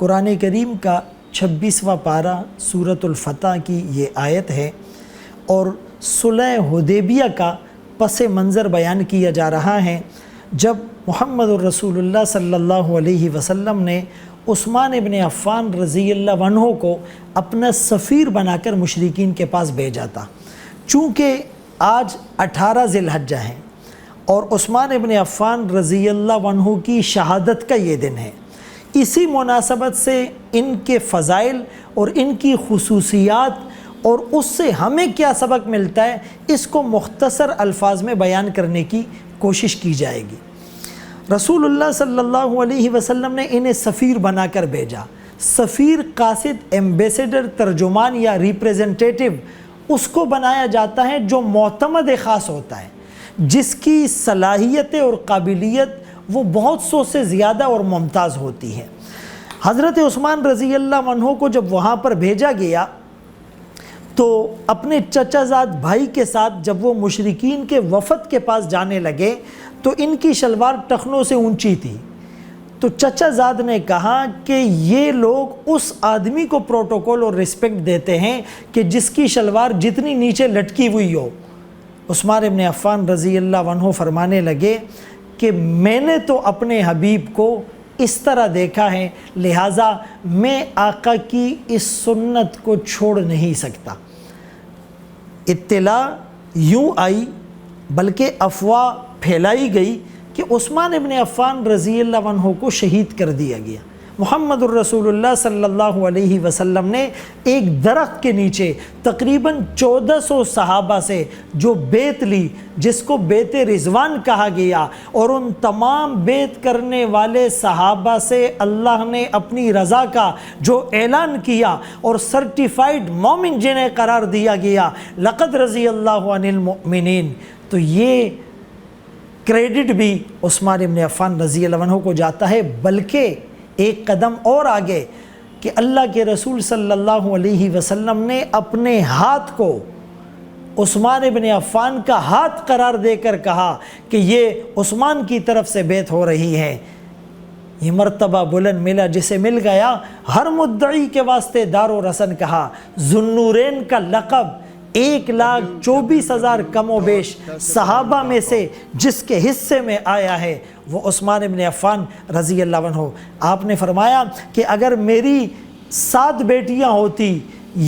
قرآن کریم کا 26واں پارہ سورۃ الفتح کی یہ آیت ہے، اور صلح حدیبیہ کا پس منظر بیان کیا جا رہا ہے جب محمد الرسول اللہ صلی اللہ علیہ وسلم نے عثمان ابن عفان رضی اللہ عنہ کو اپنا سفیر بنا کر مشرکین کے پاس بھیجا تھا۔ چونکہ آج 18 ذی الحجہ ہیں اور عثمان ابن عفان رضی اللہ عنہ کی شہادت کا یہ دن ہے، اسی مناسبت سے ان کے فضائل اور ان کی خصوصیات اور اس سے ہمیں کیا سبق ملتا ہے، اس کو مختصر الفاظ میں بیان کرنے کی کوشش کی جائے گی۔ رسول اللہ صلی اللہ علیہ وسلم نے انہیں سفیر بنا کر بھیجا۔ سفیر قاصد، ایمبیسیڈر، ترجمان یا ریپریزنٹیٹیو اس کو بنایا جاتا ہے جو معتمد خاص ہوتا ہے، جس کی صلاحیت اور قابلیت وہ بہت سو سے زیادہ اور ممتاز ہوتی ہے۔ حضرت عثمان رضی اللہ عنہ کو جب وہاں پر بھیجا گیا تو اپنے چچا زاد بھائی کے ساتھ جب وہ مشرکین کے وفد کے پاس جانے لگے تو ان کی شلوار ٹخنوں سے اونچی تھی، تو چچا زاد نے کہا کہ یہ لوگ اس آدمی کو پروٹوکول اور رسپیکٹ دیتے ہیں کہ جس کی شلوار جتنی نیچے لٹکی ہوئی ہو۔ عثمان ابن عفان رضی اللہ عنہ فرمانے لگے کہ میں نے تو اپنے حبیب کو اس طرح دیکھا ہے، لہٰذا میں آقا کی اس سنت کو چھوڑ نہیں سکتا۔ اطلاع یوں آئی، بلکہ افواہ پھیلائی گئی کہ عثمان ابن عفان رضی اللہ عنہ کو شہید کر دیا گیا۔ محمد الرسول اللہ صلی اللہ علیہ وسلم نے ایک درخت کے نیچے تقریباً 1400 صحابہ سے جو بیعت لی، جس کو بیعت رضوان کہا گیا، اور ان تمام بیعت کرنے والے صحابہ سے اللہ نے اپنی رضا کا جو اعلان کیا اور سرٹیفائیڈ مومن جنہیں قرار دیا گیا، لقد رضی اللہ عن المؤمنین، تو یہ کریڈٹ بھی عثمان ابن عفان رضی اللہ عنہ کو جاتا ہے۔ بلکہ ایک قدم اور آگے کہ اللہ کے رسول صلی اللہ علیہ وسلم نے اپنے ہاتھ کو عثمان ابن عفان کا ہاتھ قرار دے کر کہا کہ یہ عثمان کی طرف سے بیعت ہو رہی ہے۔ یہ مرتبہ بلند ملا جسے مل گیا، ہر مدعی کے واسطے دار و رسن کہا۔ ذوالنورین کا لقب 1,24,000 کم و بیش صحابہ میں سے جس کے حصے میں آیا ہے وہ عثمان ابن عفان رضی اللہ عنہ۔ آپ نے فرمایا کہ اگر میری 7 بیٹیاں ہوتی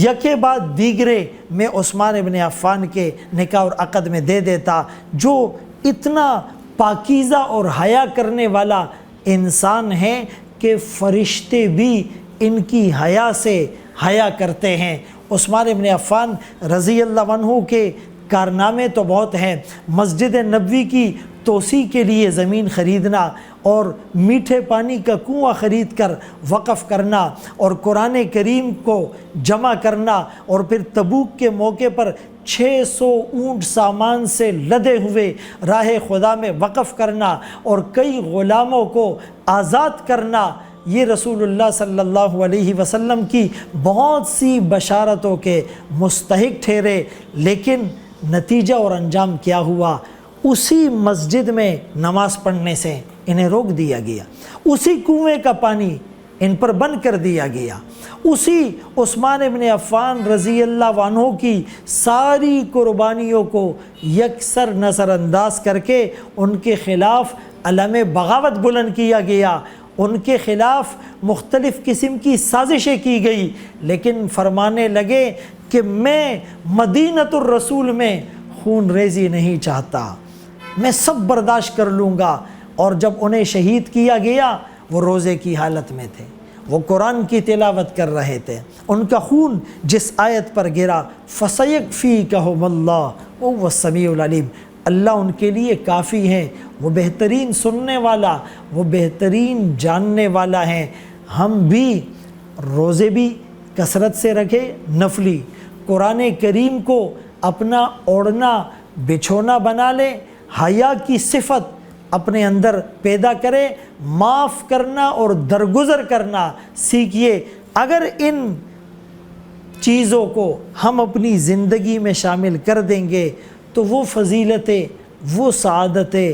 یکے بعد دیگرے میں عثمان ابن عفان کے نکاح اور عقد میں دے دیتا، جو اتنا پاکیزہ اور حیا کرنے والا انسان ہے کہ فرشتے بھی ان کی حیا سے حیا کرتے ہیں۔ عثمان ابن عفان رضی اللہ عنہ کے کارنامے تو بہت ہیں، مسجد نبوی کی توسیع کے لیے زمین خریدنا اور میٹھے پانی کا کنواں خرید کر وقف کرنا اور قرآن کریم کو جمع کرنا، اور پھر تبوک کے موقع پر 600 اونٹ سامان سے لدے ہوئے راہ خدا میں وقف کرنا اور کئی غلاموں کو آزاد کرنا، یہ رسول اللہ صلی اللہ علیہ وسلم کی بہت سی بشارتوں کے مستحق ٹھہرے۔ لیکن نتیجہ اور انجام کیا ہوا؟ اسی مسجد میں نماز پڑھنے سے انہیں روک دیا گیا، اسی کنویں کا پانی ان پر بند کر دیا گیا، اسی عثمان ابن عفان رضی اللہ عنہ کی ساری قربانیوں کو یکسر نظر انداز کر کے ان کے خلاف علم بغاوت بلند کیا گیا، ان کے خلاف مختلف قسم کی سازشیں کی گئی، لیکن فرمانے لگے کہ میں مدینۃ الرسول میں خون ریزی نہیں چاہتا، میں سب برداشت کر لوں گا۔ اور جب انہیں شہید کیا گیا وہ روزے کی حالت میں تھے، وہ قرآن کی تلاوت کر رہے تھے، ان کا خون جس آیت پر گرا فَسَيَكْفِيكَهُمُ اللَّهُ وَهُوَ السَّمِيعُ الْعَلِيمُ، اللہ ان کے لیے کافی ہیں، وہ بہترین سننے والا، وہ بہترین جاننے والا ہیں۔ ہم بھی روزے بھی کثرت سے رکھے نفلی، قرآن کریم کو اپنا اوڑھنا بچھونا بنا لے، حیا کی صفت اپنے اندر پیدا کرے، معاف کرنا اور درگزر کرنا سیکھیے۔ اگر ان چیزوں کو ہم اپنی زندگی میں شامل کر دیں گے تو وہ فضیلتیں، وہ سعادتیں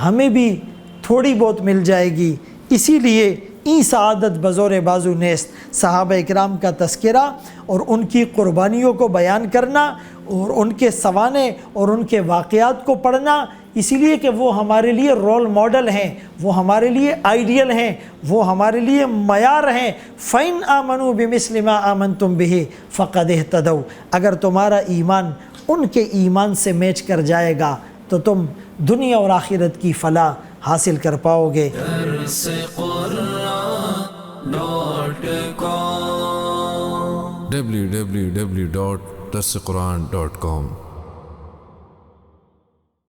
ہمیں بھی تھوڑی بہت مل جائے گی۔ اسی لیے ای سعادت بزور بازو نیست۔ صحابہ اکرام کا تذکرہ اور ان کی قربانیوں کو بیان کرنا اور ان کے سوانح اور ان کے واقعات کو پڑھنا، اسی لیے کہ وہ ہمارے لیے رول ماڈل ہیں، وہ ہمارے لیے آئیڈیل ہیں، وہ ہمارے لیے معیار ہیں۔ فَإِنْ آمَنُوا بِمِثْلِ مَا آمَنْتُمْ بِهِ فَقَدِ اهْتَدَوْا، اگر تمہارا ایمان ان کے ایمان سے میچ کر جائے گا تو تم دنیا اور آخرت کی فلاح حاصل کر پاؤ گے۔ www.darsequran.com